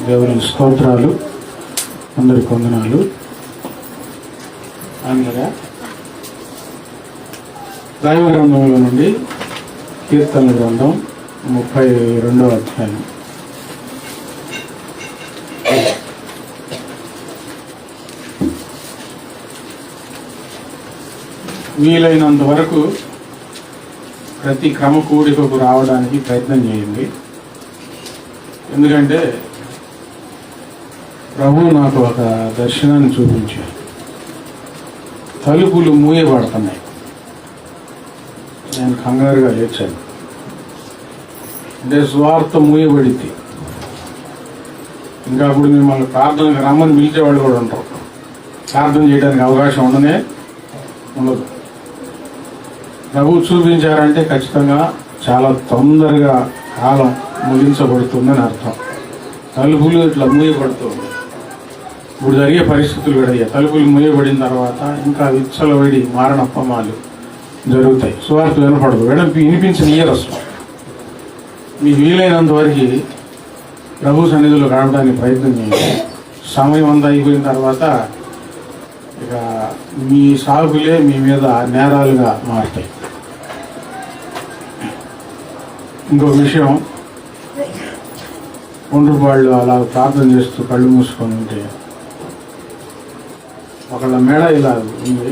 దేవుని స్తోత్రాలు, అందరికి వందనాలు. అందులో దైవ గ్రంథంలో నుండి కీర్తనల గ్రంథం 32వ అధ్యాయం. వీలైనంత వరకు ప్రతి క్రమ కూడికకు రావడానికి ప్రయత్నం చేయండి. ఎందుకంటే ప్రభువు నాకు ఒక దర్శనాన్ని చూపించారు. తలుపులు మూయబడుతున్నాయి. నేను కంగారుగా లేచాను. అంటే స్వార్థ మూయబడితే ఇంకా అప్పుడు మిమ్మల్ని ప్రార్థనకు రమ్మని పిలిచేవాళ్ళు కూడా ఉంటారు. ప్రార్థన చేయడానికి అవకాశం ఉండదు. ప్రభు చూపించారంటే ఖచ్చితంగా చాలా తొందరగా కాలం ముగించబడుతుందని అర్థం. తలుపులు ఇట్లా మూయబడుతుంది. ఇప్పుడు జరిగే పరిస్థితులు కూడా తలుపులు మూయబడిన తర్వాత ఇంకా విచ్చలబడి మారణప్పమాలు జరుగుతాయి. సువార్త వినపడదు, వినిపించనియరు అసలు. మీకు వీలైనంత వరకు ప్రభు సన్నిధిలో గడపడానికి ప్రయత్నం చేయండి. సమయం అంతా అయిపోయిన తర్వాత ఇక మీ సాగులే మీ మీద నేరాలుగా మారుతాయి. ఇంకో విషయం, ఒండ్రుపాళ్ళు అలా ప్రార్థన చేస్తూ కళ్ళు మూసుకొని ఉంటే ఒకళ్ళ మెడ ఇలా ఉంది,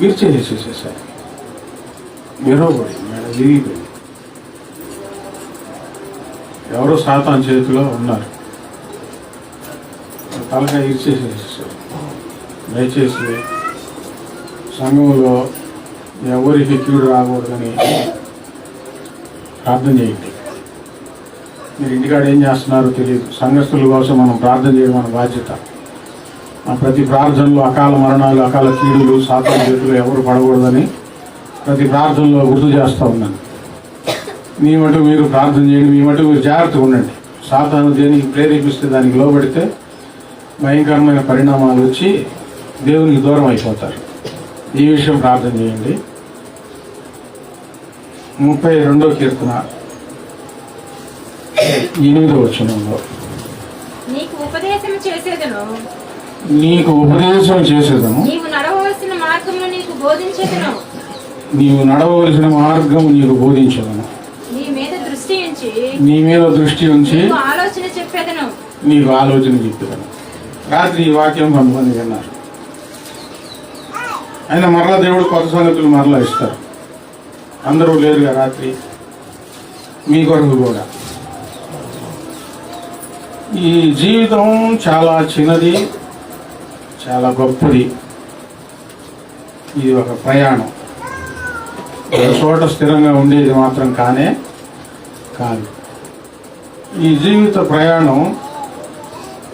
ఇరిచేసేసేసారు. విరవబడి మెడ విరిగిపోయింది. ఎవరో సాతాను చేతిలో ఉన్నారు. తలకాయ ఇరిచేసేసేసారు. దయచేసి సంఘంలో ఎవరికి కీడు రాకూడదని ప్రార్థన చేయండి. మీరు ఇంటికాడ ఏం చేస్తున్నారో తెలియదు. సంఘస్థుల కోసం మనం ప్రార్థన చేయడం మన బాధ్యత. ప్రతి ప్రార్థనలో అకాల మరణాలు, అకాల కీడులు, సాతాను చేతులు ఎవరు పడకూడదని ప్రతి ప్రార్థనలో గుర్తు చేస్తూ ఉన్నాను. మీ మటుకు మీరు ప్రార్థన చేయండి. మీ మటుకు మీరు జాగ్రత్తగా ఉండండి. సాతాను దేనికి ప్రేరేపిస్తే దానికి లోబడితే భయంకరమైన పరిణామాలు వచ్చి దేవునికి దూరం అయిపోతారు. ఈ విషయం ప్రార్థన చేయండి. 32వ కీర్తన 8వ వచనంలో నీకు ఉపదేశం చేసేదను, నీవు నడవవలసిన మార్గం నీకు బోధించేదను, నీ మీద దృష్టి ఉంచి నీకు ఆలోచన చెప్పేదను. రాత్రి ఈ వాక్యం కొంతమంది విన్నారు. అయినా మరలా దేవుడు కొత్త సంగతులు మరలా ఇస్తారు. అందరూ లేరుగా రాత్రి, మీ కొరకు కూడా. ఈ జీవితం చాలా చిన్నది, చాలా గొప్పది. ఇది ఒక ప్రయాణం. ఒక చోట స్థిరంగా ఉండేది మాత్రం కాదు. ఈ జీవిత ప్రయాణం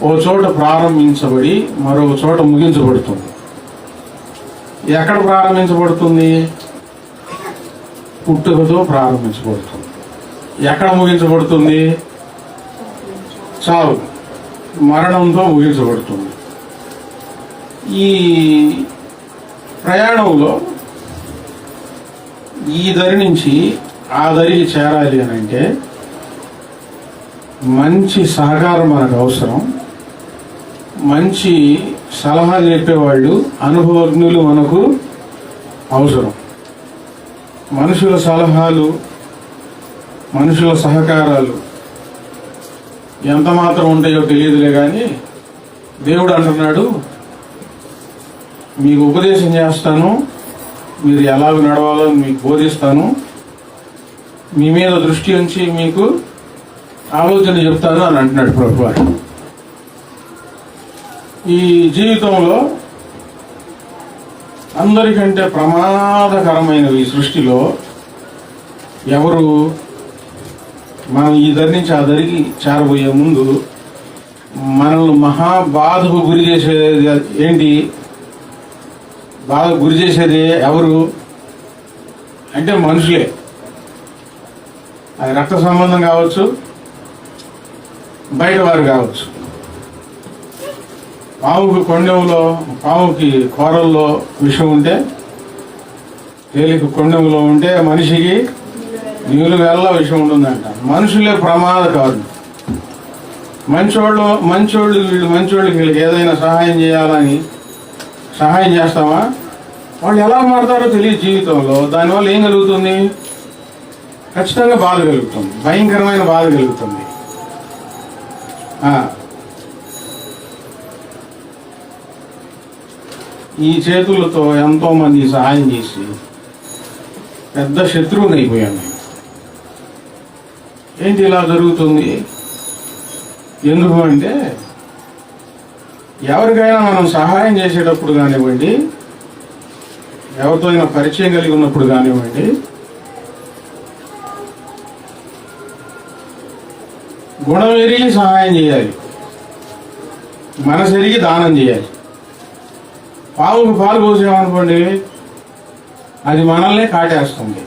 ఓ చోట ప్రారంభించబడి మరో చోట ముగించబడుతుంది. ఎక్కడ ప్రారంభించబడుతుంది? పుట్టుకతో ప్రారంభించబడుతుంది. ఎక్కడ ముగించబడుతుంది? చావు, మరణంతో ముగించబడుతుంది. ఈ ప్రయాణంలో ఈ దరి నుంచి ఆ దరికి చేరాలి అని అంటే మంచి సహకారం మనకు అవసరం. మంచి సలహాలు చెప్పేవాళ్ళు, అనుభవజ్ఞులు మనకు అవసరం. మనుషుల సలహాలు, మనుషుల సహకారాలు ఎంత మాత్రం ఉంటాయో తెలియదులే, కానీ దేవుడు అంటున్నాడు, మీకు ఉపదేశం చేస్తాను, మీరు ఎలాగ నడవాలో మీకు బోధిస్తాను, మీ మీద దృష్టి ఉంచి మీకు ఆలోచన చెప్తాను అని అంటున్నాడు ప్రభువారు. ఈ జీవితంలో అందరికంటే ప్రమాదకరమైనవి ఈ సృష్టిలో ఎవరు? మనం ఈ దరి నుంచి ఆ దరికి చేరబోయే ముందు మనల్ని మహాబాధకు గురి చేసేది ఏంటి? బాధకు గురి చేసేది ఎవరు అంటే మనుషులే. అది రక్త సంబంధం కావచ్చు, బయట వారు కావచ్చు. పాముకి కూరల్లో విషం ఉంటే, తేలిక కొండెంలో ఉంటే మనిషికి నీళ్ళు వెళ్ళ విషయం ఉంటుందంట. మనుషులే ప్రమాదకారులు. మంచోళ్ళకి వీళ్ళకి ఏదైనా సహాయం చేయాలని సహాయం చేస్తామా? వాళ్ళు ఎలా మారుతారో తెలియదు జీవితంలో. దానివల్ల ఏం కలుగుతుంది? ఖచ్చితంగా బాధ కలుగుతుంది, భయంకరమైన బాధ కలుగుతుంది. ఈ చేతులతో ఎంతో మంది సహాయం చేసి పెద్ద శత్రువుని అయిపోయాను. ఏంటి ఇలా జరుగుతుంది? ఎందుకు అంటే, ఎవరికైనా మనం సహాయం చేసేటప్పుడు కానివ్వండి, ఎవరితో అయినా పరిచయం కలిగి ఉన్నప్పుడు కానివ్వండి, గుణం ఎరిగి సహాయం చేయాలి, మనసు ఎరిగి దానం చేయాలి. పావుకు పాలు పోసామనుకోండి, అది మనల్నే కాటేస్తుంది.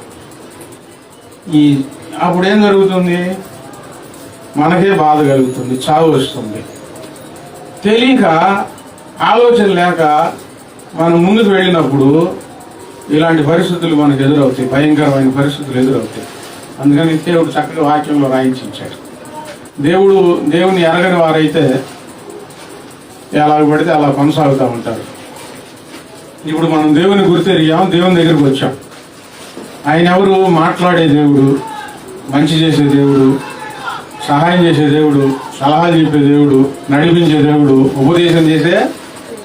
అప్పుడేం జరుగుతుంది? మనకే బాధ కలుగుతుంది, చావు వస్తుంది. తెలియక, ఆలోచన లేక మనం ముందుకు వెళ్ళినప్పుడు ఇలాంటి పరిస్థితులు మనకు ఎదురవుతాయి, భయంకరమైన పరిస్థితులు ఎదురవుతాయి. అందుకని దేవుడు చక్కగా వాక్యంలో రాయించాడు. దేవుని ఎరగని వారైతే ఎలా పడితే అలా కొనసాగుతూ ఉంటారు. ఇప్పుడు మనం దేవుని గుర్తెరిగాం, దేవుని దగ్గరికి వచ్చాం. ఆయన ఎవరు? మాట్లాడే దేవుడు, మంచి చేసే దేవుడు, సహాయం చేసే దేవుడు, సలహా చెప్పే దేవుడు, నడిపించే దేవుడు, ఉపదేశం చేసే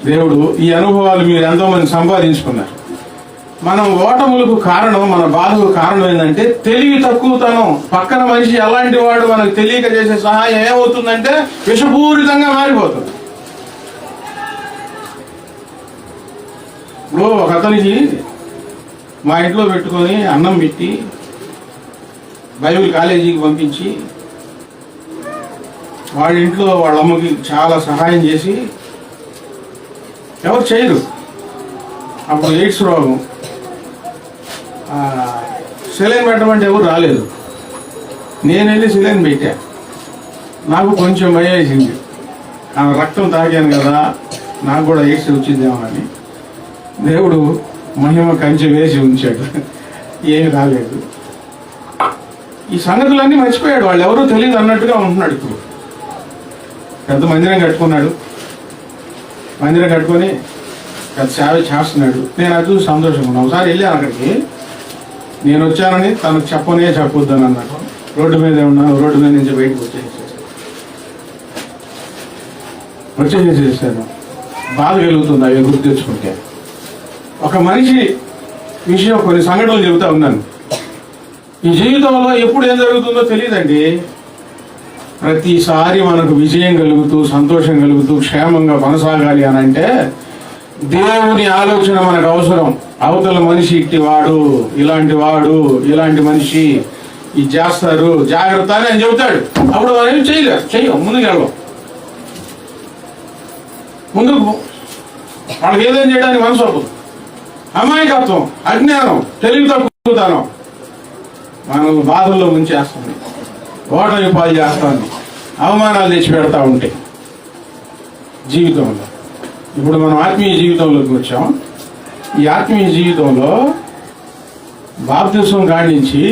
దేవుడు. ఈ అనుభవాలు మీరు ఎంతో మంది సంపాదించుకున్నారు. మనం ఓటములకు కారణం, మన బాధకు కారణం ఏంటంటే తెలివి తక్కువతనం. పక్కన మనిషి ఎలాంటి వాడు మనకు తెలియక చేసే సహాయం ఏమవుతుందంటే విషపూరితంగా మారిపోతుంది. ఇప్పుడు ఒక అతనికి మా ఇంట్లో పెట్టుకొని అన్నం పెట్టి బైబిల్ కాలేజీకి పంపించి వాళ్ళ ఇంట్లో వాళ్ళ అమ్మకి చాలా సహాయం చేసి, ఎవరు చేయరు. అప్పుడు ఎయిడ్స్ రోగం, సెలైన్ పెట్టమంటే ఎవరు రాలేదు. నేను వెళ్ళి సెలైన్ పెట్టా. నాకు కొంచెం భయం వేసింది, ఆమె రక్తం తాగాను కదా, నాకు కూడా ఎయిడ్స్ వచ్చిందేమో అని. దేవుడు మహిమ కంచె వేసి ఉంచాడు, ఏమి రాలేదు. ఈ సంగతులన్నీ మర్చిపోయాడు, వాళ్ళు ఎవరో తెలియదు అన్నట్టుగా ఉంటున్నాడు. ఇప్పుడు పెద్ద మందిరం కట్టుకున్నాడు, మందిరం కట్టుకొని పెద్ద సేవ చేస్తున్నాడు. నేను అది చూసి సంతోషంగా ఉన్నాను. ఒకసారి వెళ్ళాను అక్కడికి, నేను వచ్చానని తనకు చెప్పొద్దని అన్నాడు. రోడ్డు మీదే ఉన్నాను, రోడ్డు మీద నుంచి బయటకు వచ్చేసేసాను. బాధ కలుగుతుంది అవి గుర్తు తెచ్చుకుంటే. ఒక మనిషి విషయం కొన్ని సంఘటనలు చెబుతా ఉన్నాను. ఈ జీవితంలో ఎప్పుడు ఏం జరుగుతుందో తెలియదండి. ప్రతిసారి మనకు విజయం కలుగుతూ, సంతోషం కలుగుతూ, క్షేమంగా కొనసాగాలి అని అంటే దేవుని ఆలోచన మనకు అవసరం. అవతల మనిషి ఇట్టివాడు, ఇలాంటి వాడు, ఇలాంటి మనిషి, ఇది చేస్తారు, జాగ్రత్త అని ఆయన చెబుతాడు. అప్పుడు మనం ఏం చెయ్యం, ముందుకు వాళ్ళకి ఏదైనా చేయడానికి మనసు ఒప్పదు. అమాయకత్వం, అజ్ఞానం, తెలివి తక్కువతనం మనం బాధల్లో ముంచేస్తుంది, ఓటమి పాలు చేస్తుంది, అవమానాలు తెచ్చి పెడతా ఉంటాయి జీవితంలో. ఇప్పుడు మనం ఆత్మీయ జీవితంలోకి వచ్చాం. ఈ ఆత్మీయ జీవితంలో బాప్తిస్మం కాడించి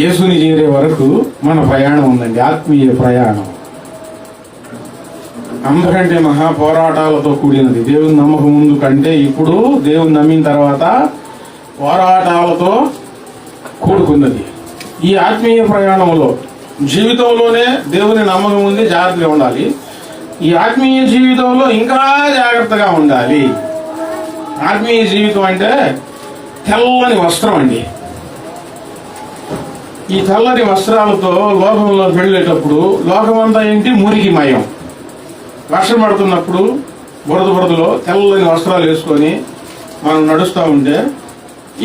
యేసుని చేరే వరకు మన ప్రయాణం ఉందండి, ఆత్మీయ ప్రయాణం. అంతకంటే మహా పోరాటాలతో కూడినది. దేవుని నమ్మకం ముందు కంటే ఇప్పుడు దేవుని నమ్మిన తర్వాత పోరాటాలతో కూడుకున్నది. ఈ ఆత్మీయ ప్రయాణంలో జీవితంలోనే దేవుని నమ్మకం ఉంది, జాగ్రత్తగా ఉండాలి. ఈ ఆత్మీయ జీవితంలో ఇంకా జాగ్రత్తగా ఉండాలి. ఆత్మీయ జీవితం అంటే తెల్లని వస్త్రం అండి. ఈ తెల్లని వస్త్రాలతో లోకంలో వెళ్ళేటప్పుడు లోకమంతా ఏంటి? మురికిమయం. వర్షం పడుతున్నప్పుడు బురదలో తెల్లని వస్త్రాలు వేసుకొని మనం నడుస్తూ ఉంటే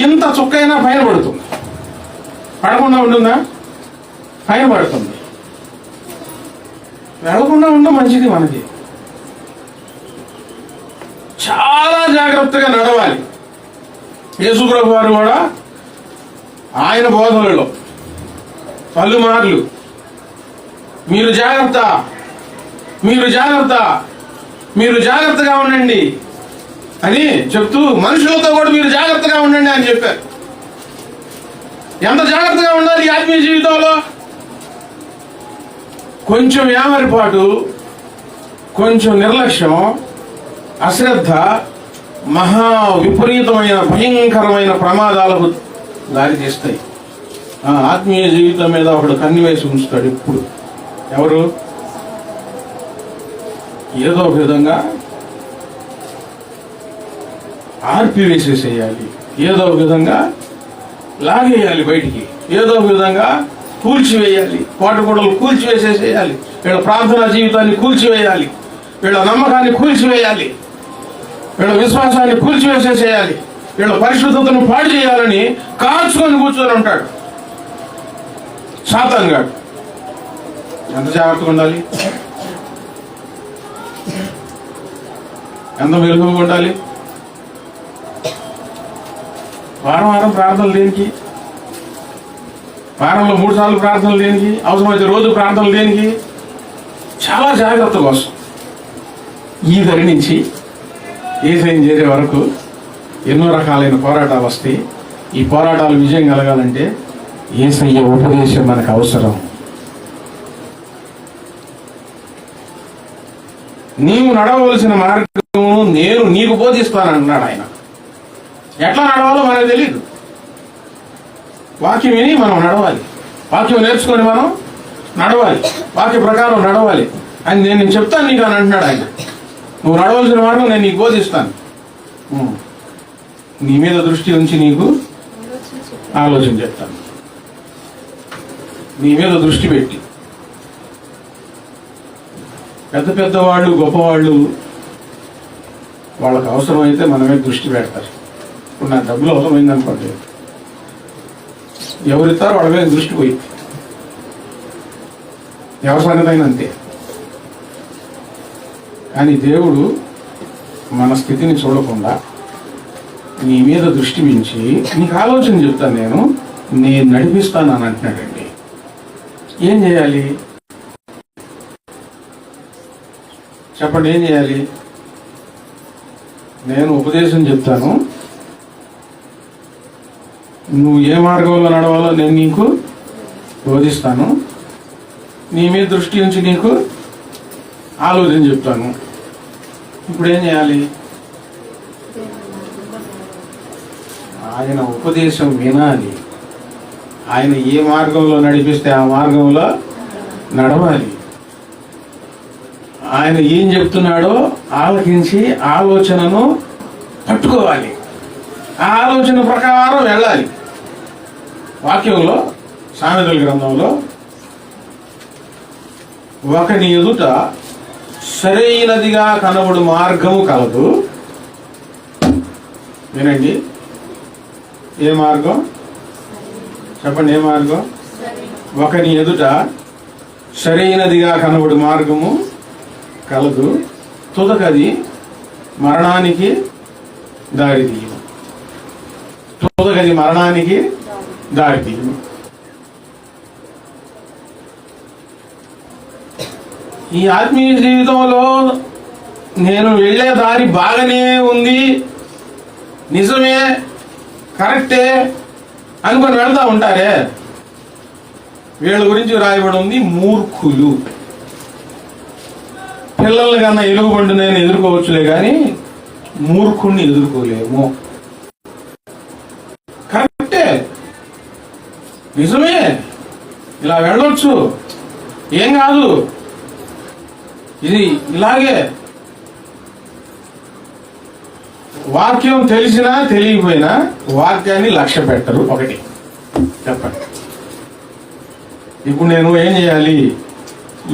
ఇంత చుక్కైనా పైన పడుతుంది. పడకుండా ఉంటుందా? పైన పడుతుంది. వెళ్లకుండా ఉండడం మంచిది. మనకి చాలా జాగ్రత్తగా నడవాలి. యేసుప్రభు వారు కూడా ఆయన బోధనలలో పలుమార్లు మీరు జాగ్రత్త, మీరు జాగ్రత్త, మీరు జాగ్రత్తగా ఉండండి అని చెప్తూ మనుషులతో కూడా మీరు జాగ్రత్తగా ఉండండి అని చెప్పారు. ఎంత జాగ్రత్తగా ఉండాలి ఆత్మీయ జీవితంలో? కొంచెం ఏమరిపాటు, కొంచెం నిర్లక్ష్యం, అశ్రద్ధ మహా విపరీతమైన భయంకరమైన ప్రమాదాలకు దారి తీస్తాయి. ఆత్మీయ జీవితం మీద ఒకడు కన్ను వేసి ఉంచుతాడు ఎప్పుడు. ఎవరు? ఏదో ఒక విధంగా ఆర్పివేసేసేయాలి, ఏదో ఒక విధంగా లాగేయాలి బయటికి, ఏదో ఒక విధంగా కూల్చివేయాలి, కోటగూడలు కూల్చివేసేసేయాలి, వీళ్ళ ప్రార్థనా జీవితాన్ని కూల్చివేయాలి, వీళ్ళ నమ్మకాన్ని కూల్చివేయాలి, వీళ్ళ విశ్వాసాన్ని కూల్చివేసేసేయాలి, వీళ్ళ పరిశుద్ధతను పాడు చేయాలని కాల్చుకొని కూర్చొని ఉంటాడు సాతాను గాడు. ఎంత జాగ్రత్తగా ఉండాలి, ఎంత మెరుగుగా ఉండాలి. వారం వారం ప్రార్థనలు దేనికి? వారంలో 3 సార్లు ప్రార్థనలు దేనికి? అవసరమైతే రోజు ప్రార్థనలు దేనికి? చాలా జాగ్రత్త కోసం. ఈ దరి నుంచి యేసయ్యను చేరే వరకు ఎన్నో రకాలైన పోరాటాలు వస్తాయి. ఈ పోరాటాలు విజయం కలగాలంటే యేసయ్య ఉపదేశం మనకు అవసరం. నీవు నడవలసిన మార్గము నేను నీకు బోధిస్తానన్నాడు ఆయన. ఎట్లా నడవాలో మనకు తెలియదు. వాక్యం విని మనం నడవాలి, వాక్యం నేర్చుకొని మనం నడవాలి, వాక్య ప్రకారం నడవాలి అని నేను చెప్తాను నీకు అని అంటున్నాడు ఆయన. నువ్వు నడవలసిన మార్గం నేను నీకు బోధిస్తాను. నీ మీద దృష్టి ఉంచి నీకు ఆలోచన చెప్తాను. నీ మీద దృష్టి పెట్టి పెద్ద పెద్దవాళ్ళు గొప్పవాళ్ళు వాళ్ళకు అవసరమైతే మన మీద దృష్టి పెడతారు. ఇప్పుడు నా డబ్బులు అవసరమైంది అనుకోండి, ఎవరిస్తారో వాళ్ళ మీద దృష్టి పోయి ఎవరి సంగతైనా అంతే. కానీ దేవుడు మన స్థితిని చూడకుండా నీ మీద దృష్టి మించి నీకు ఆలోచన చెప్తాను, నేను నడిపిస్తాను అని అంటున్నాడండి. ఏం చేయాలి చెప్పండి? ఏం చేయాలి? నేను ఉపదేశం చెప్తాను, నువ్వు ఏ మార్గంలో నడవాలో నేను నీకు బోధిస్తాను, నీ మీద దృష్టి ఉంచి నీకు ఆలోచన చెప్తాను. ఇప్పుడు ఏం చేయాలి? ఆయన ఉపదేశం వినాలి. ఆయన ఏ మార్గంలో నడిపిస్తే ఆ మార్గంలో నడవాలి. ఆయన ఏం చెప్తున్నాడో ఆలకించి ఆలోచనను పట్టుకోవాలి, ఆ ఆలోచన ప్రకారం వెళ్ళాలి. వాక్యంలో సామెతల గ్రంథంలో ఒకని ఎదుట సరైనదిగా కనబడు మార్గము కలదు. వినండి, ఏ మార్గం చెప్పండి? ఏ మార్గం? ఒకని ఎదుట సరైనదిగా కనబడు మార్గము కలదు, తుదకది మరణానికి దారి తీయను. తుదకది మరణానికి దారి తీయను. ఈ ఆత్మీయ జీవితంలో నేను వెళ్ళే దారి బాగానే ఉంది, నిజమే, కరెక్టే అనుకొని వెళ్తా ఉంటారే, వీళ్ళ గురించి రాయబడి ఉంది మూర్ఖులు. పిల్లల్ని కన్నా ఎలుగుబండి నేను ఎదుర్కోవచ్చులే కానీ మూర్ఖుణ్ణి ఎదుర్కోలేము. కరెక్టే, నిజమే, ఇలా వెళ్ళొచ్చు, ఏం కాదు, ఇది ఇలాగే. వాక్యం తెలిసినా తెలియకపోయినా వాక్యాన్ని లక్ష్య పెట్టరు. ఒకటి చెప్పండి. ఇప్పుడు నేను ఏం చేయాలి,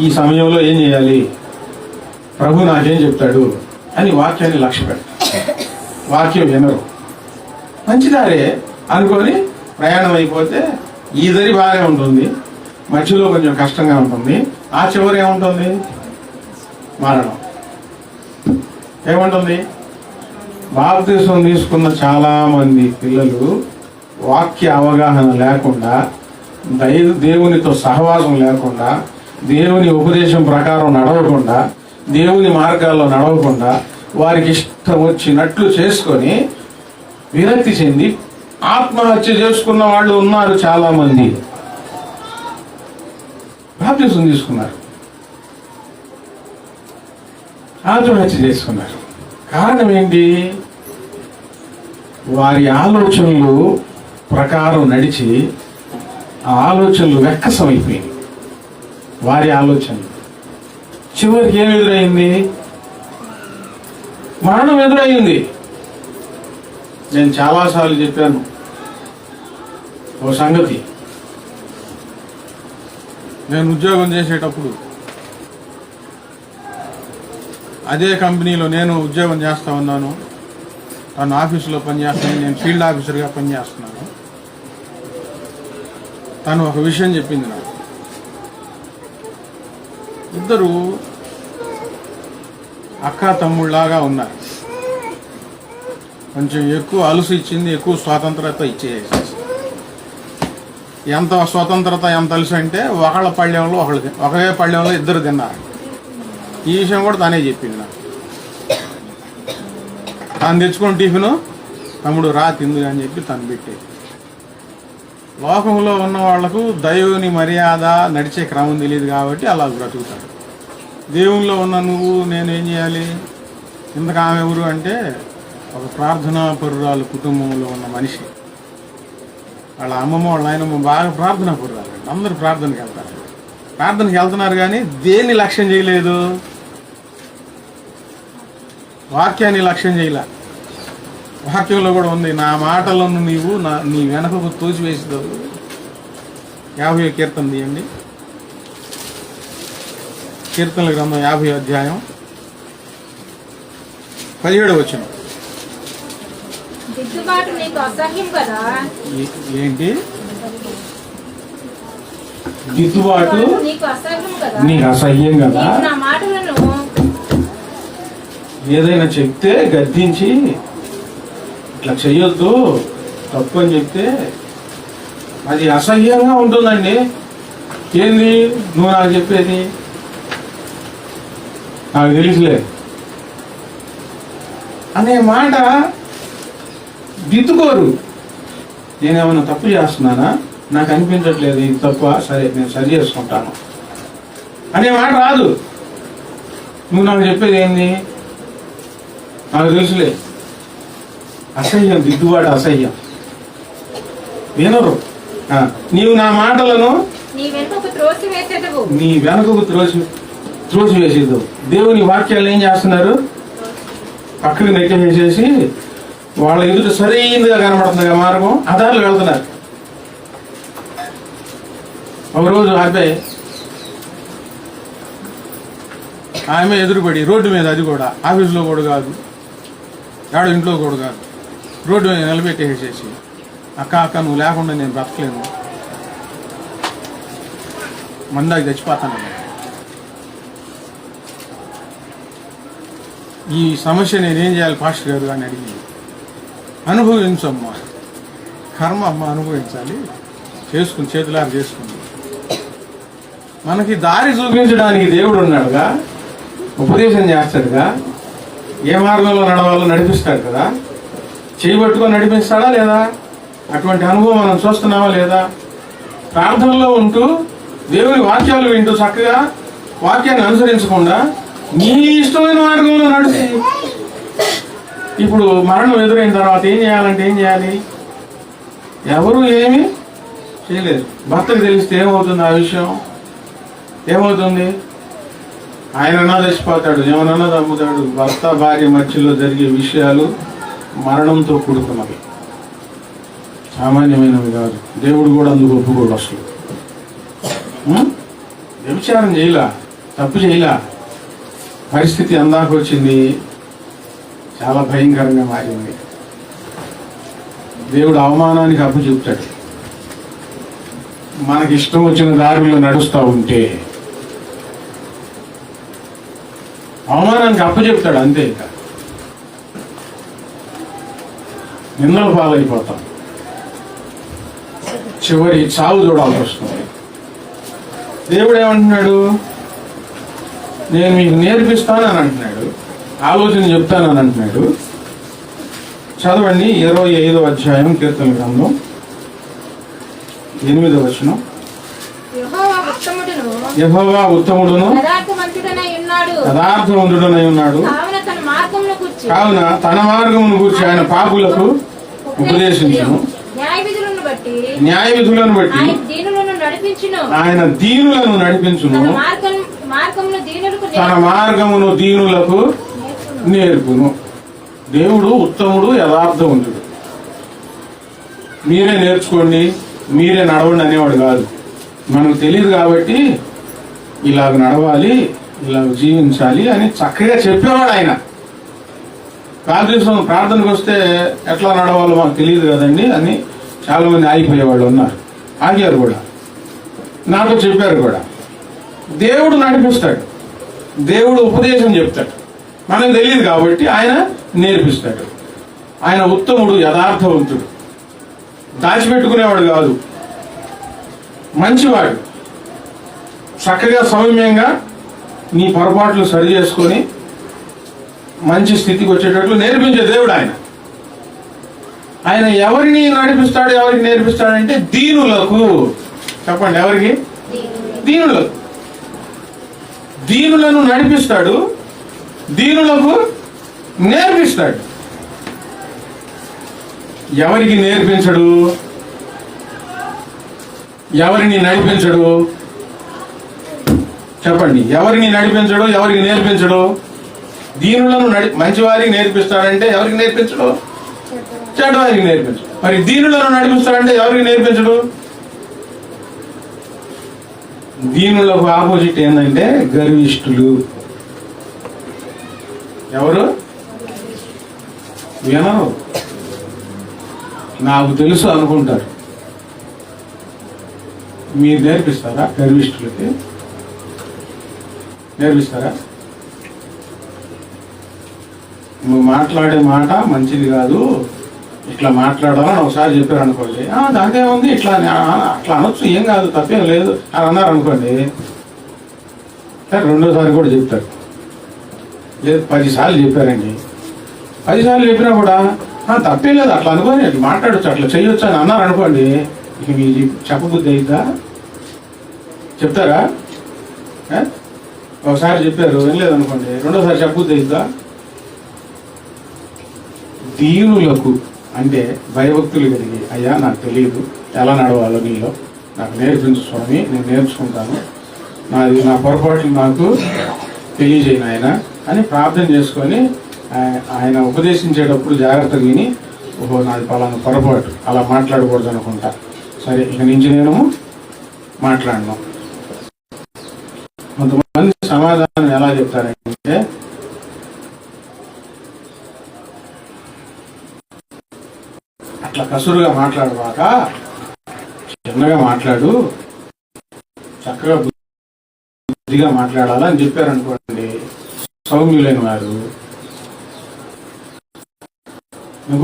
ఈ సమయంలో ఏం చేయాలి, ప్రభు నాకేం చెప్తాడు అని వాక్యాన్ని లక్ష్య పెట్టరు. వాక్యం వినరు, మంచిదారే అనుకొని ప్రయాణం అయిపోతే ఈ దరి బాగానే ఉంటుంది, మధ్యలో కొంచెం కష్టంగా ఉంటుంది, ఆ చివరి ఏముంటుంది? మరణం. ఏముంటుంది? బాప్తిసం తీసుకున్న చాలా మంది పిల్లలు వాక్య అవగాహన లేకుండా, దేవునితో సహవాసం లేకుండా, దేవుని ఉపదేశం ప్రకారం నడవకుండా, దేవుని మార్గాల్లో నడవకుండా వారికి ఇష్టం వచ్చినట్లు చేసుకొని విరక్తి చెంది ఆత్మహత్య చేసుకున్న వాళ్ళు ఉన్నారు. చాలా మంది బాప్తిసం తీసుకున్నారు, ఆత్మహత్య చేసుకున్నారు. కారణం ఏంటి? వారి ఆలోచనలు ప్రకారం నడిచి ఆ ఆలోచనలు వెక్కసమైపోయినాయి. వారి ఆలోచనలు చివరికి ఏం ఎదురైంది? మరణం ఎదురయ్యింది. నేను చాలాసార్లు చెప్పాను ఓ సంగతి. నేను ఉద్యోగం చేసేటప్పుడు అదే కంపెనీలో నేను ఉద్యోగం చేస్తా ఉన్నాను, తను ఆఫీసులో పనిచేస్తాను, నేను ఫీల్డ్ ఆఫీసర్గా పనిచేస్తున్నాను. తను ఒక విషయం చెప్పింది నాకు. ఇద్దరు అక్క తమ్ముళ్ళలాగా ఉన్నారు. కొంచెం ఎక్కువ అలుసు ఇచ్చింది, ఎక్కువ స్వాతంత్రత ఇచ్చేసేసి. ఎంత స్వతంత్రత ఎంత అలుసు అంటే ఒకళ్ళ పళ్ళెంలో ఒకే పళ్ళెంలో ఇద్దరు తిన్నారు. ఈ విషయం కూడా తనే చెప్పింది నాకు. తను తెచ్చుకుని టిఫిను, తమ్ముడు రా తిందు అని చెప్పి తను పెట్టేది. లోకంలో ఉన్న వాళ్లకు దైవుని మర్యాద నడిచే క్రమం తెలియదు కాబట్టి అలా బ్రతుకుతాడు. దేవునిలో ఉన్న నువ్వు నేను ఏం చేయాలి? ఇంతకు ఆమె ఎవరు అంటే ఒక ప్రార్థనా పరురాలు కుటుంబంలో ఉన్న మనిషి. వాళ్ళ అమ్మమ్మ వాళ్ళ ఆయనమ్మ బాగా ప్రార్థనా పరురాలు. అందరూ ప్రార్థనకి వెళ్తారు. ప్రార్థనకి వెళ్తున్నారు కానీ దేన్ని లక్ష్యం చేయలేదు, వాక్యాన్ని లక్ష్యం చేయలే. వాక్యంలో కూడా ఉంది, నా మాటలను నీవు నీ వెనకకు తోసివేసేదావు. 50వ కీర్తన తీయండి. కీర్తనల గ్రంథం 50వ అధ్యాయం 17వ వచనం. ఏంటి? దిద్దుబాటు నీకు అసహ్యం కదా. ఏదైనా చెప్తే గద్దించి ఇట్లా చెయ్యొద్దు తప్పు అని చెప్తే అది అసహ్యంగా ఉంటుందండి. ఏంది నువ్వు నాకు చెప్పేది? నాకు తెలుసులే అనే మాట దిద్దుకోరు. నేనేమన్నా తప్పు చేస్తున్నానా? నాకు అనిపించట్లేదు ఇది తప్ప, సరే నేను సరి చేసుకుంటాను అనే మాట రాదు. నువ్వు నాకు చెప్పేది ఏంది? నాకు తెలుసులే. అసహ్యం, దిద్దుబాటు అసహ్యం. వినరు. నీవు నా మాటలను నీ వెనకకు త్రోసివేసేదు. దేవుని వాక్యాలు ఏం చేస్తున్నారు? పక్కకి నెట్టేసేసి వాళ్ళ ఎదుట సరైనదిగా కనబడుతుంది మార్గం, ఆధారాలు వెళ్తున్నారు. ఒకరోజు ఆమె ఎదురుపడి రోడ్డు మీద, అది కూడా ఆఫీసులో కూడా కాదు, ఆడు ఇంట్లో కూడా కాదు, రోడ్డు మీద నిలబెట్టేసేసి అక్క నువ్వు లేకుండా నేను బ్రతకలేను, మందాకి చచ్చిపోతాను, ఈ సమస్య నేనేం చేయాలి పాస్టర్ గారు అని అడిగింది. అనుభవించమ్మా, కర్మ అమ్మ అనుభవించాలి, చేసుకుని చేతులారా చేసుకుంది. మనకి దారి చూపించడానికి దేవుడు ఉన్నాడుగా, ఉపదేశం చేస్తాడుగా, ఏ మార్గంలో నడవాలో నడిపిస్తాడు కదా, చేయబట్టుకొని నడిపిస్తాడా లేదా? అటువంటి అనుభవం మనం చూస్తున్నామా లేదా? ప్రార్థనలో ఉంటూ దేవుని వాక్యాలు వింటూ చక్కగా వాక్యాన్ని అనుసరించకుండా నీ ఇష్టమైన మార్గంలో నడిచి ఇప్పుడు మరణం ఎదురైన తర్వాత ఏం చేయాలంటే ఏం చేయాలి? ఎవరు ఏమీ చేయలేదు. భర్తకు తెలిస్తే ఏమవుతుంది? ఆ విషయం ఏమవుతుంది? ఆయనన్నా చచ్చిపోతాడు, ఏమన్నా తమ్ముతాడు. భర్త భార్య మధ్యలో జరిగే విషయాలు మరణంతో కూడుకున్నవి, సామాన్యమైనవి కాదు. దేవుడు కూడా అందుకు ఒప్పుకోడు. అసలు వ్యభిచారం చేయలా, తప్పు చేయలా, పరిస్థితి అందాక వచ్చింది, చాలా భయంకరంగా మారింది. దేవుడు అవమానానికి అప్పు చెప్తాడు. మనకి ఇష్టం వచ్చిన దారిలో నడుస్తూ ఉంటే అవమానానికి అప్పు చెప్తాడు, అంతే. ఇక నిందల పాలైపోతాం, చివరి చావు చూడాల్సి వస్తుంది. దేవుడు ఏమంటున్నాడు? నేను మీకు నేర్పిస్తానని అంటున్నాడు, ఆలోచన చెప్తానని అంటున్నాడు. చదవండి 25వ అధ్యాయం కీర్తన గ్రంథం 8వ వచనం. యెహోవా ఉత్తముడును యథార్థవంతుడనై ఉన్నాడు. కావున తన మార్గమును గూర్చి ఆయన పాపులకు ఉపదేశించును. న్యాయ విధులను బట్టి ఆయన దీనులను నడిపించును. తన మార్గమును దీనులకు నేర్పును. దేవుడు ఉత్తముడు, యథార్థవంతుడు. మీరే నేర్చుకోండి, మీరే నడవండి అనేవాడు కాదు. మనకు తెలియదు కాబట్టి ఇలాగ నడవాలి, ఇలాగ జీవించాలి అని చక్కగా చెప్పేవాడు ఆయన. ప్రార్థనకు వస్తే ఎట్లా నడవాలో మాకు తెలియదు కదండి అని చాలా మంది ఆగిపోయేవాళ్ళు ఉన్నారు. ఆగారు కూడా, నాతో చెప్పారు కూడా. దేవుడు నడిపిస్తాడు, దేవుడు ఉపదేశం చెప్తాడు. మనకు తెలియదు కాబట్టి ఆయన నేర్పిస్తాడు. ఆయన ఉత్తముడు, యథార్థవంతుడు, దాచిపెట్టుకునేవాడు కాదు, మంచివాడు. చక్కగా సౌమ్యంగా నీ పొరపాట్లు సరి చేసుకొని మంచి స్థితికి వచ్చేటట్లు నేర్పించే దేవుడు ఆయన. ఆయన ఎవరిని నడిపిస్తాడు, ఎవరికి నేర్పిస్తాడంటే దీనులకు. చెప్పండి, ఎవరికి? దీనులకు. దీనులను నడిపిస్తాడు, దీనులకు నేర్పిస్తాడు. ఎవరికి నేర్పించడు, ఎవరిని నడిపించడు? చెప్పండి, ఎవరిని నడిపించడు, ఎవరికి నేర్పించడు? దీనులను మంచివారికి నేర్పిస్తాడంటే ఎవరికి నేర్పించడు? చెడ్డవారికి నేర్పించడు. మరి దీనులను నడిపిస్తాడంటే ఎవరికి నేర్పించడు? దీనులకు ఆపోజిట్ ఏంటంటే గర్విష్ఠులు. ఎవరు? వినరు, నాకు తెలుసు అనుకుంటారు. మీరు నేర్పిస్తారా? గర్విష్ఠులకి నేర్పిస్తారా? నువ్వు మాట్లాడే మాట మంచిది కాదు, ఇట్లా మాట్లాడాలని ఒకసారి చెప్పారు అనుకోండి, దాంట్లో ఉంది ఇట్లా అట్లా అనొచ్చు, ఏం కాదు, తప్పేం లేదు అని అన్నారు అనుకోండి. రెండోసారి కూడా చెప్తారు. లేదు 10 సార్లు చెప్పారండి, 10 సార్లు చెప్పినా కూడా తప్పేం లేదు, అట్లా అనుకోని అట్లా మాట్లాడచ్చు, అట్లా చేయొచ్చు అని అన్నారు అనుకోండి. ఇక మీరు చెప్పబుద్ధి అయిద్దా? చెప్తారా? ఒకసారి చెప్పారు, వినలేదు అనుకోండి, రెండోసారి చెప్పబుద్ధి అయిద్దా? దీనులకు అంటే భయభక్తులు కలిగి, అయ్యా నాకు తెలియదు ఎలా నడవాలో, నీలో నాకు నేర్పించు స్వామి, నేను నేర్చుకుంటాను, నా పొరపాట్లు నాకు తెలియజేయను ఆయన అని ప్రార్థన చేసుకొని ఆయన ఉపదేశించేటప్పుడు జాగ్రత్తగా విని, ఓహో నాది పలానా పొరపాటు, అలా మాట్లాడకూడదు అనుకుంటా, సరే ఇక నుంచి నేను మాట్లాడను. కొంతమంది సమాధానం ఎలా చెప్తారంటే, అట్లా కసురుగా మాట్లాడవాక చిన్నగా మాట్లాడు, చక్కగా బుద్ధిగా మాట్లాడాలని చెప్పారనుకోండి. సౌమ్యులైన వారు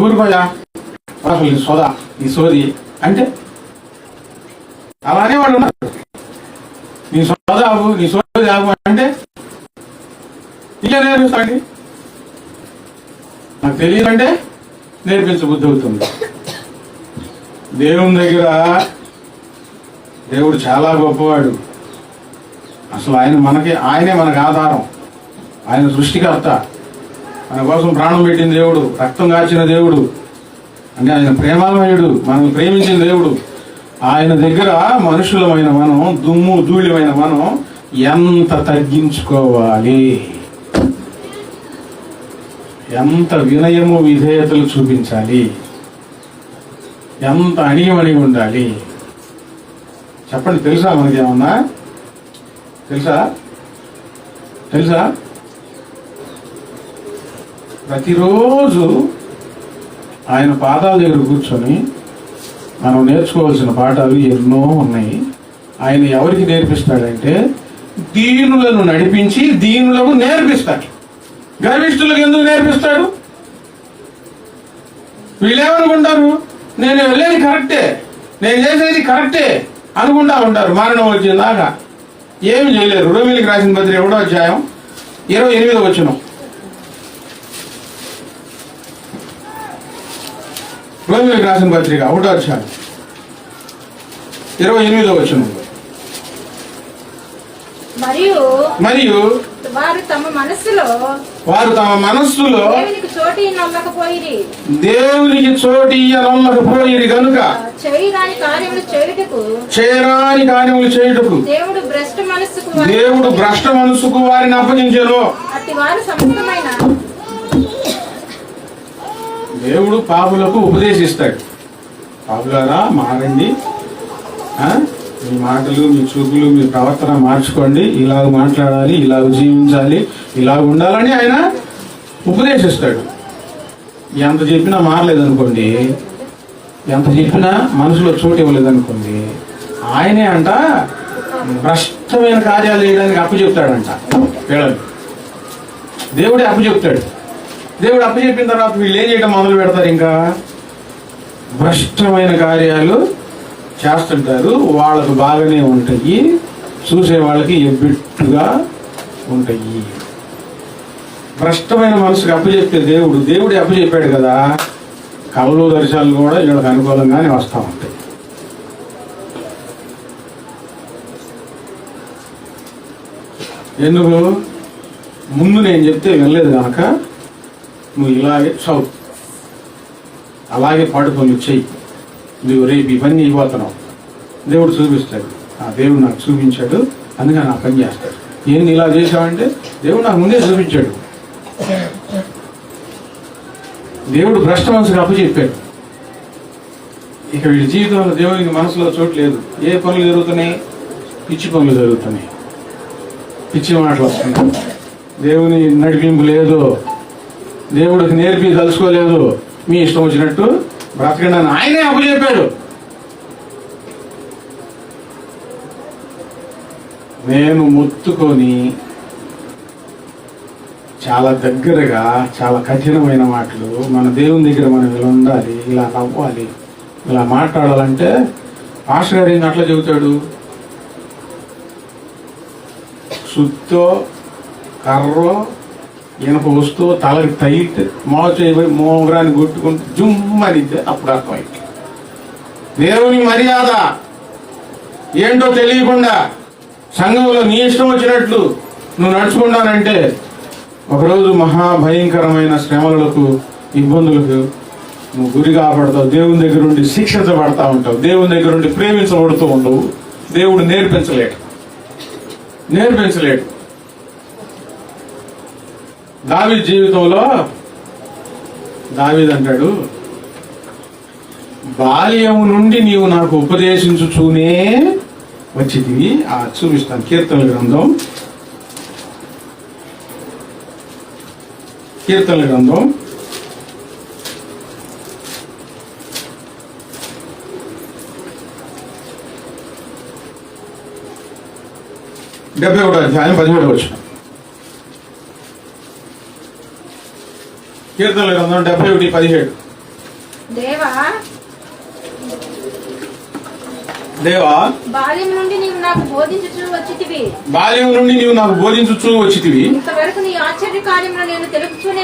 ఊరుకోయా అసలు నీ సోదా, నీ సోది అంటే అలానే వాళ్ళు ఉన్నారు. నీ సోదా ఆగు, నీ సోది ఆగు అంటే ఇలా నేర్పిస్తాండి. నాకు తెలియదంటే నేర్పించబుద్ధి అవుతుంది. దేవుని దగ్గర దేవుడు చాలా గొప్పవాడు. అసలు ఆయనే మనకు ఆధారం. ఆయన సృష్టికర్త, మన కోసం ప్రాణం పెట్టిన దేవుడు, రక్తం కాచిన దేవుడు, అంటే ఆయన ప్రేమామయుడు, మనల్ని ప్రేమించిన దేవుడు. ఆయన దగ్గర మనుషులమైన మనం, దుమ్ము ధూళిమైన మనం ఎంత తగ్గించుకోవాలి, ఎంత వినయము విధేయతలు చూపించాలి, ఎంత అణిగి ఉండాలి చెప్పండి. తెలుసా? మనకేమన్నా తెలుసా? ప్రతిరోజు ఆయన పాదాల దగ్గర కూర్చొని మనం నేర్చుకోవాల్సిన పాఠాలు ఎన్నో ఉన్నాయి. ఆయన ఎవరికి నేర్పిస్తాడంటే దీనులను నడిపించి దీనులకు నేర్పిస్తాడు. గర్విష్ఠులకు ఎందుకు నేర్పిస్తాడు? వీళ్ళేమనుకుంటారు, నేను వెళ్ళేది కరెక్టే, నేను చేసేది కరెక్టే అనుకుంటా ఉంటారు. మరణం వచ్చిందాకా ఏమి చేయలేరు. రోమిలికి రాసిన పత్రిక 1వ అధ్యాయం 28వ వచనం. రోమిలికి రాసిన పత్రిక 1వ అధ్యాయం 28వ వచనం. మరియు వారు తమ మనస్సులో దేవునికి చోటు ఇయ్యనొల్లకపోయిరి గనుక చేయరాని కార్యములు చేయుటకు దేవుడు భ్రష్ట మనస్సుకు వారిని అప్పగించెను. అట్టి వారు సమస్తమైన దేవుడు పాపులకు ఉపదేశిస్తాడు, పాపులారా మారండి, మీ మాటలు, మీ చూపులు, మీ ప్రవర్తన మార్చుకోండి, ఇలాగ మాట్లాడాలి, ఇలాగ జీవించాలి, ఇలాగ ఉండాలని ఆయన ఉపదేశిస్తాడు. ఎంత చెప్పినా మారలేదనుకోండి, ఎంత చెప్పినా మనసులో చోటు ఇవ్వలేదనుకోండి, ఆయనే అంట భ్రష్టమైన కార్యాలు చేయడానికి అప్పచెప్తాడంట వీళ్ళని. దేవుడే అప్పచెప్తాడు. దేవుడు అప్పచెప్పిన తర్వాత వీళ్ళు ఏం చేయడం మొదలు పెడతారు, ఇంకా భ్రష్టమైన కార్యాలు చేస్తుంటారు. వాళ్ళకు బాగానే ఉంటాయి, చూసే వాళ్ళకి ఎబ్బెట్టుగా ఉంటాయి. భ్రష్టమైన మనసుకు అప్పచెప్తే దేవుడే అప్పచెప్పాడు కదా, కళలు దర్శనాలు కూడా వీళ్ళకి అనుకూలంగానే వస్తూ ఉంటాయి. ఎందుకు? ముందు నేను చెప్తే వినలేదు కనుక నువ్వు ఇలాగే చదువు, అలాగే పడుకొని చెయ్యి, నువ్వు రేపు ఇవన్నీ ఇవ్వతున్నావు. దేవుడు చూపిస్తాడు, ఆ దేవుడు నాకు చూపించాడు, అందుకని నా పని చేస్తాడు. ఏంది ఇలా చేశావంటే దేవుడు నాకు ముందే చూపించాడు. దేవుడు భ్రష్ట మనసుకు అప్పచెప్పాడు. ఇక వీడి జీవితంలో దేవునికి మనసులో చోటు లేదు. ఏ పనులు జరుగుతున్నాయి? పిచ్చి పనులు జరుగుతున్నాయి, పిచ్చి మాటలు వస్తున్నాయి. దేవుని నడిపింపు లేదు, దేవుడికి నేర్పి తలుచుకోలేదు, మీ ఇష్టం వచ్చినట్టు బ్రతకండి అని ఆయనే అప్పచెప్పాడు. నేను మొత్తుకొని చాలా దగ్గరగా, చాలా కఠినమైన మాటలు, మన దేవుని దగ్గర మనం ఇలా ఉండాలి, ఇలా నవ్వాలి, ఇలా మాట్లాడాలంటే పాస్టర్ గారు ఏంటి అట్లా చెబుతాడు? సుత్తో కర్రో ఇనప వస్తువు తలకి తగిలితే మోగరాన్ని కొట్టుకుంటూ జుమ్మనిద్దే అప్పుడు అర్థమైంది. దేవుని మర్యాద ఏంటో తెలియకుండా సంఘంలో నీ ఇష్టం వచ్చినట్లు నువ్వు నడుచుకుంటానంటే ఒకరోజు మహాభయంకరమైన శ్రమలకు, ఇబ్బందులకు నువ్వు గురి కాబడతావు. దేవుని దగ్గర నుండి శిక్షించబడతా ఉంటావు, దేవుని దగ్గర నుండి ప్రేమించబడుతూ ఉండవు. దేవుడు నేర్పించలేడు. దావీదు జీవితంలో దావీదు అంటాడు, బాల్యం నుండి నీవు నాకు ఉపదేశించుచూనే వచ్చితివి. చూపిస్తాను, కీర్తనల గ్రంథం 71వ అధ్యాయం 17వ వచనం. కీర్తనల గ్రంథం 71:17. దేవా బాల్యం నుండి నీవు నాకు బోధించుచూ వచ్చితివి. ఇంతవరకు నీ ఆశ్చర్య కార్యములు నేను తెలుపుచూనే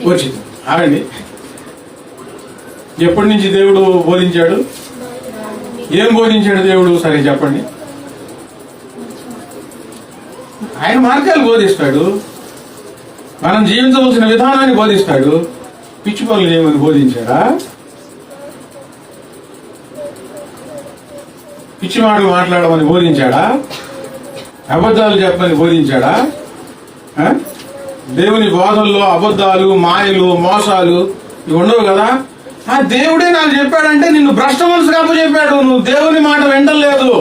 వచ్చింది. ఆగండి, ఎప్పటి నుంచి దేవుడు బోధించాడు? ఏం బోధించాడు దేవుడు? సరే చెప్పండి. ఆయన మార్గాలు బోధిస్తాడు, మనం జీవించవలసిన విధానాన్ని బోధిస్తాడు. పిచ్చి పనులు చేయమని బోధించాడా? పిచ్చి మాటలు మాట్లాడమని బోధించాడా? అబద్ధాలు చెప్పమని బోధించాడా? దేవుని బోధల్లో అబద్ధాలు, మాయలు, మోసాలు ఇవి ఉండవు కదా. ఆ దేవుడే నాకు చెప్పాడంటే నిన్ను భ్రష్ట మనసుకు అప్పచెప్పాడు. నువ్వు దేవుని మాట వినలేదు.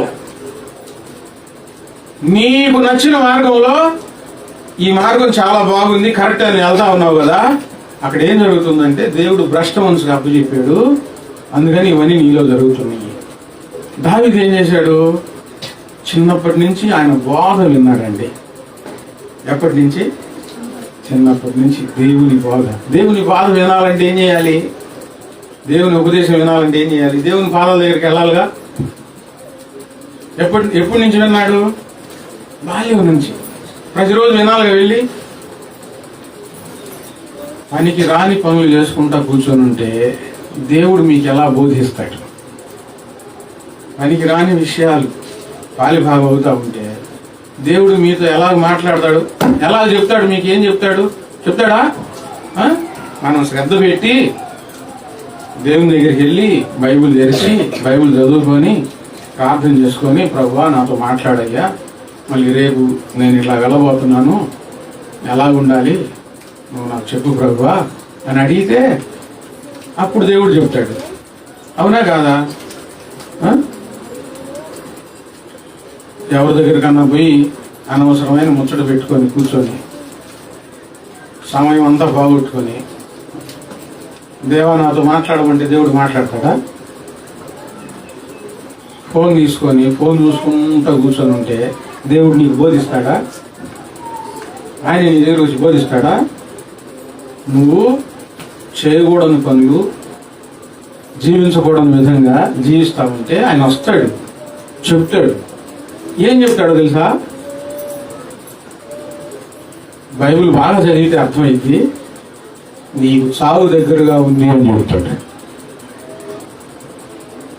నీకు నచ్చిన మార్గంలో ఈ మార్గం చాలా బాగుంది, కరెక్ట్ అని వెళ్తా ఉన్నావు కదా. అక్కడ ఏం జరుగుతుందంటే దేవుడు భ్రష్ట మనసుకు అప్పచెప్పాడు, అందుకని ఇవన్నీ నీలో జరుగుతున్నాయి. దావీదు ఏం చేశాడు? చిన్నప్పటి నుంచి ఆయన బోధ విన్నాడండి. ఎప్పటి నుంచి? చిన్నప్పటి నుంచి దేవుని బోధ వినాలంటే ఏం చేయాలి? దేవుని ఉపదేశం వినాలంటే ఏం చేయాలి? దేవుని పాదాల దగ్గరికి వెళ్ళాలిగా. ఎప్పటి నుంచి విన్నాడు? బాల్యం నుంచి. ప్రతిరోజు వినాలిగా. వెళ్ళి పనికి రాని పనులు చేసుకుంటా కూర్చొని ఉంటే దేవుడు మీకు ఎలా బోధిస్తాడు? పనికి రాని విషయాలు పాలిభాగం అవుతా ఉంటే దేవుడు మీతో ఎలా మాట్లాడతాడు, ఎలా చెప్తాడు, మీకు ఏం చెప్తాడా? మనం శ్రద్ధ పెట్టి దేవుని దగ్గరికి వెళ్ళి బైబిల్ తెరిచి బైబిల్ చదువుకొని ప్రార్థన చేసుకొని, ప్రభువా నాతో మాట్లాడయ్యా, మళ్ళీ రేపు నేను ఇలా వెళ్ళబోతున్నాను, ఎలా ఉండాలి నువ్వు నాకు చెప్పు ప్రభువా అని అడిగితే అప్పుడు దేవుడు చెప్తాడు. అవునా కాదా? ఎవరి దగ్గరికన్నా పోయి అనవసరమైన ముచ్చట పెట్టుకొని కూర్చొని సమయం అంతా బాగొట్టుకొని దేవా నాతో మాట్లాడమంటే దేవుడు మాట్లాడతాడా? ఫోన్ తీసుకొని ఫోన్ చూసుకుంటూ కూర్చొని ఉంటే దేవుడు నీకు బోధిస్తాడా? ఆయన నీ దగ్గర వచ్చి బోధిస్తాడా? నువ్వు చేయకూడని పనులు, జీవించకూడని విధంగా జీవిస్తా ఉంటే ఆయన వస్తాడు, చెప్తాడు. ఏం చెప్తాడో తెలుసా? బైబిల్ బాగా చదివితే అర్థమైంది, నీకు చావు దగ్గరగా ఉంది అని చెబుతాడు.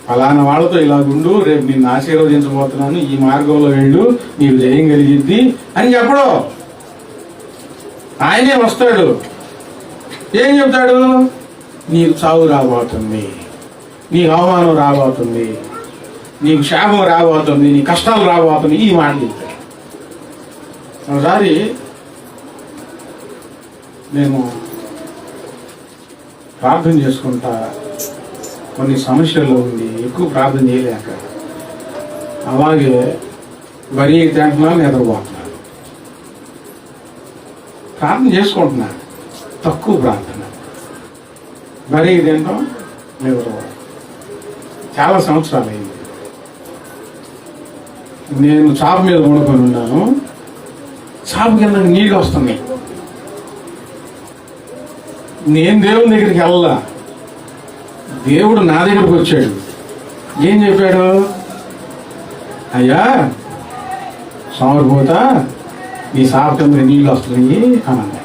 ఫలానా వాళ్ళతో ఇలాగుండు, రేపు నిన్ను ఆశీర్వదించబోతున్నాను, ఈ మార్గంలో వెళ్ళు, నీకు జయం కలిగిద్ది అని చెప్పడు. ఆయనే వస్తాడు. ఏం చెప్తాడు? నీకు చావు రాబోతుంది, నీకు అవమానం రాబోతుంది, నీకు శాపం రాబోతుంది, నీ కష్టాలు రాబోతుంది, ఈ మాట చెప్తాడు. ఒకసారి నేను ప్రార్థన చేసుకుంటా కొన్ని సమస్యల్లో ఉంది, ఎక్కువ ప్రార్థన చేయలేక అలాగే వరి తింటున్నాను, నిద్రపోతున్నాను. ప్రార్థన చేసుకుంటున్నా, తక్కువ ప్రార్థన, వరి తింటాం, నిద్రపోవడం. చాలా సంవత్సరాలు అయింది. నేను చాప మీద వండుకొని ఉన్నాను, చాప కింద నీళ్ళు వస్తున్నాయి. నేను దేవుని దగ్గరికి వెళ్ళా, దేవుడు నా దగ్గరికి వచ్చాడు. ఏం చెప్పాడు? అయ్యా సోమరిపోతా, నీ చాప కింద నీళ్ళు వస్తున్నాయి అని అన్నాడు.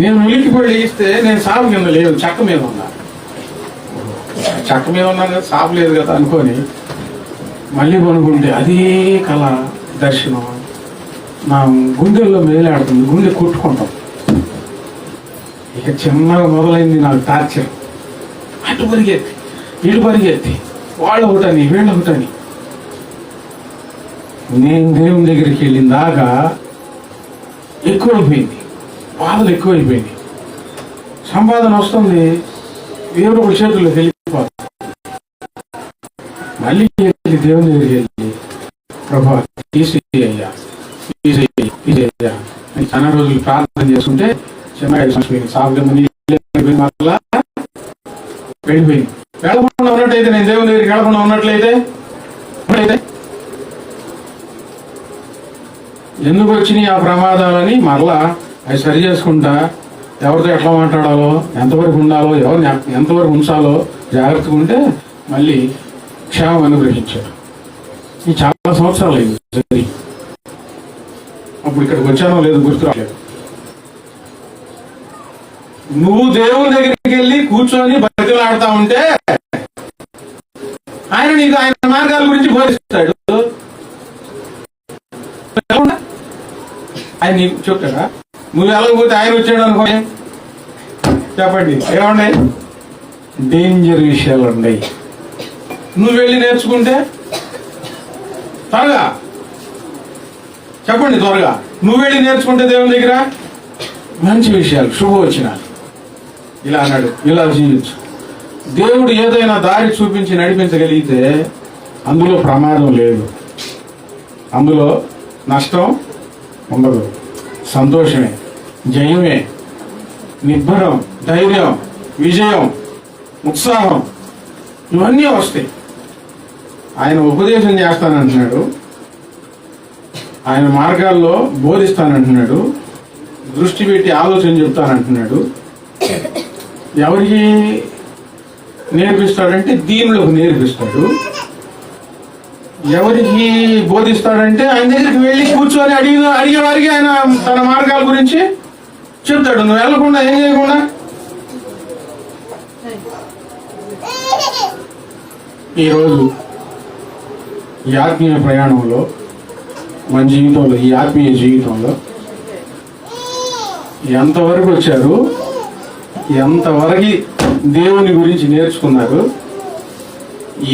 నేను ఉలిక్కిపడి ఇస్తే నేను చాప కింద లేదు, చెక్క మీద ఉన్నా. చెక్క మీద ఉన్నాను కదా, చాప లేదు కదా అనుకొని మళ్ళీ కొనుక్కుంటే అదే కళ దర్శనం నా గుండెల్లో మేలాడుతుంది, గుండె కొట్టుకుంటాం. ఇక చిన్నగా మొదలైంది నాకు టార్చర్. అటు పరిగెత్తి ఇటు పరిగెత్తి, వాళ్ళు ఒకటని వీళ్ళు ఒకటని. నేను దేవుని దగ్గరికి వెళ్ళిన దాకా ఎక్కువైపోయింది, బాధలు ఎక్కువైపోయింది. సంపాదన వస్తుంది, దేవుడు ఒక చేతుల్లో వెళ్ళిపోతుంది. మళ్ళీ దేవుని దగ్గరికి వెళ్ళి ప్రభా తీసేయ్యా తీసేయ్యా అని చాలా రోజులు ప్రార్థన చేసుకుంటే చిన్నగా సాగు మళ్ళా వెళ్ళిపోయింది. వెళ్ళకుండా ఉన్నట్టయితే, నేను దేవుని దగ్గరికి వెళ్ళకుండా ఉన్నట్లయితే ఎందుకు వచ్చినాయి ఆ ప్రమాదాలని మరలా అవి సరి చేసుకుంటా, ఎవరితో ఎట్లా మాట్లాడాలో, ఎంతవరకు ఉండాలో, ఎవరిని ఎంతవరకు ఉంచాలో జాగ్రత్తగా ఉంటే మళ్ళీ క్షేమం అనుగ్రహించాడు. ఈ చాలా సంవత్సరాలు అయింది సరి. అప్పుడు ఇక్కడికి వచ్చానో లేదు గుర్తురాలేదు. నువ్వు దేవుని దగ్గరికి వెళ్ళి కూర్చొని బతిలాడుతా ఉంటే ఆయన నీకు ఆయన మార్గాల గురించి బోధిస్తాడు. ఆయన నీకు చెప్తాడా? నువ్వు వెళ్ళకపోతే ఆయన వచ్చాడు అనుకోని చెప్పండి, ఏమన్నాయి? డేంజర్ విషయాలు ఉన్నాయి. నువ్వు వెళ్ళి నేర్చుకుంటే త్వరగా చెప్పండి, త్వరగా నువ్వు వెళ్ళి నేర్చుకుంటే దేవుని దగ్గర మంచి విషయాలు, శుభవచనాలు. ఇలా అన్నాడు, ఇలా జీవించు. దేవుడు ఏదైనా దారి చూపించి నడిపించగలిగితే అందులో ప్రమాదం లేదు, అందులో నష్టం ఉండదు, సంతోషమే, జయమే, నిబ్బరం, ధైర్యం, విజయం, ఉత్సాహం ఇవన్నీ వస్తాయి. ఆయన ఉపదేశం చేస్తానంటున్నాడు, ఆయన మార్గాల్లో బోధిస్తానంటున్నాడు, దృష్టి పెట్టి ఆలోచన చెప్తానంటున్నాడు. ఎవరికి నేర్పిస్తాడంటే దీనులకు నేర్పిస్తాడు. ఎవరికి బోధిస్తాడంటే ఆయన దగ్గరికి వెళ్ళి కూర్చొని అడిగే వారికి ఆయన తన మార్గాల గురించి చెప్తాడు. నువ్వు వెళ్ళకుండా ఏం చేయకుండా ఈరోజు ఈ ఆత్మీయ ప్రయాణంలో మన జీవితంలో, ఈ ఆత్మీయ జీవితంలో ఎంతవరకు వచ్చారు, ఎంతవరకు దేవుని గురించి నేర్చుకున్నారు,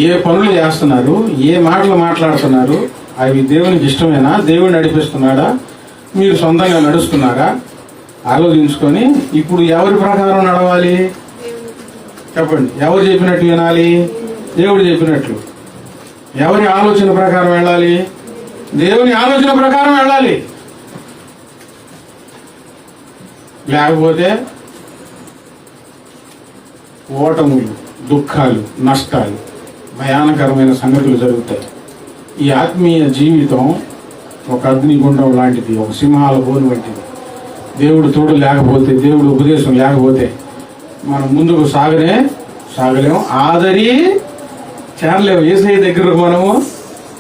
ఏ పనులు చేస్తున్నారు, ఏ మాటలు మాట్లాడుతున్నారు, అవి దేవునికి ఇష్టమేనా, దేవుడు నడిపిస్తున్నాడా, మీరు సొంతంగా నడుస్తున్నారా ఆలోచించుకొని ఇప్పుడు ఎవరి ప్రకారం నడవాలి చెప్పండి. ఎవరు చెప్పినట్టు వినాలి? దేవుడు చెప్పినట్లు. ఎవరి ఆలోచన ప్రకారం వెళ్ళాలి? దేవుని ఆలోచన ప్రకారం వెళ్ళాలి. లేకపోతే ఓటములు, దుఃఖాలు, నష్టాలు, భయానకరమైన సంగతులు జరుగుతాయి. ఈ ఆత్మీయ జీవితం ఒక అగ్నిగుండం లాంటిది, ఒక సింహాల బోను వంటిది. దేవుడు తోడు లేకపోతే, దేవుడు ఉపదేశం లేకపోతే మనం ముందుకు సాగలేము, ఆదరి చేరలేము. యేసయ్య దగ్గరకు మనము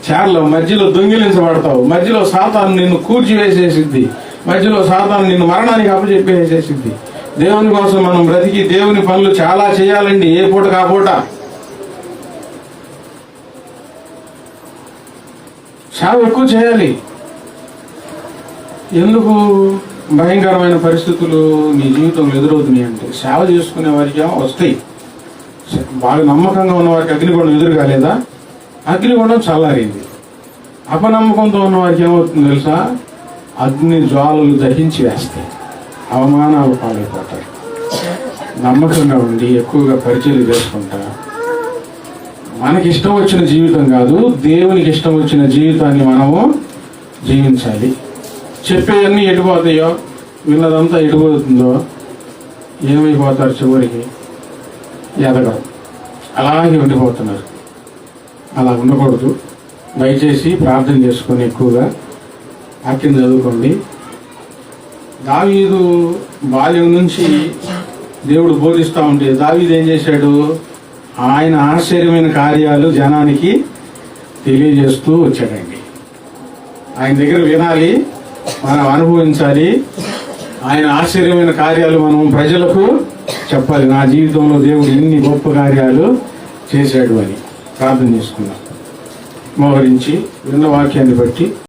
చేరలేము. మధ్యలో దొంగిలించబడతావు, మధ్యలో సాతాను నిన్ను కూర్చివేసేసిద్ది, మధ్యలో సాతాను నిన్ను మరణానికి అప్పచెప్పేసేసిద్ది. దేవుని కోసం మనం బ్రతికి దేవుని పనులు చాలా చేయాలండి, ఏ పూట కాపూట. సేవ ఎక్కువ చేయాలి. ఎందుకు భయంకరమైన పరిస్థితులు నీ జీవితంలో ఎదురవుతున్నాయి అంటే, సేవ చేసుకునే వారికి ఏమో వస్తాయి. బాగా నమ్మకంగా ఉన్న వారికి అగ్నిగుండం ఎదురు కాలేదా? అగ్నిగుండం చల్లారింది. అపనమ్మకంతో ఉన్న వారికి ఏమవుతుంది తెలుసా? అగ్ని జ్వాలలు దహించి వేస్తాయి, అవమానాలు పాలైపోతారు. నమ్మకంగా ఉండి ఎక్కువగా పరిచయం చేసుకుంటా, మనకి ఇష్టం వచ్చిన జీవితం కాదు, దేవునికి ఇష్టం వచ్చిన జీవితాన్ని మనము జీవించాలి. చెప్పేవన్నీ ఎడిపోతాయో, విన్నదంతా ఎడిపోతుందో, ఏమైపోతారు చివరికి? ఎదగరు, అలాగే ఉండిపోతున్నారు. అలా ఉండకూడదు. దయచేసి ప్రార్థన చేసుకొని ఎక్కువగా వాక్యం చదువుకోండి. దావీదు బాల్యం నుంచి దేవుడు బోధిస్తూ ఉంటే దావీదు ఏం చేశాడు? ఆయన ఆశ్చర్యమైన కార్యాలు జనానికి తెలియజేస్తూ వచ్చాడండి. ఆయన దగ్గర వినాలి, మనం అనుభవించాలి. ఆయన ఆశ్చర్యమైన కార్యాలు మనం ప్రజలకు చెప్పాలి. నా జీవితంలో దేవుడు ఎన్ని గొప్ప కార్యాలు చేశాడు అని ప్రార్థన చేసుకున్నాం. మోహరించి విన్న వాక్యాన్ని బట్టి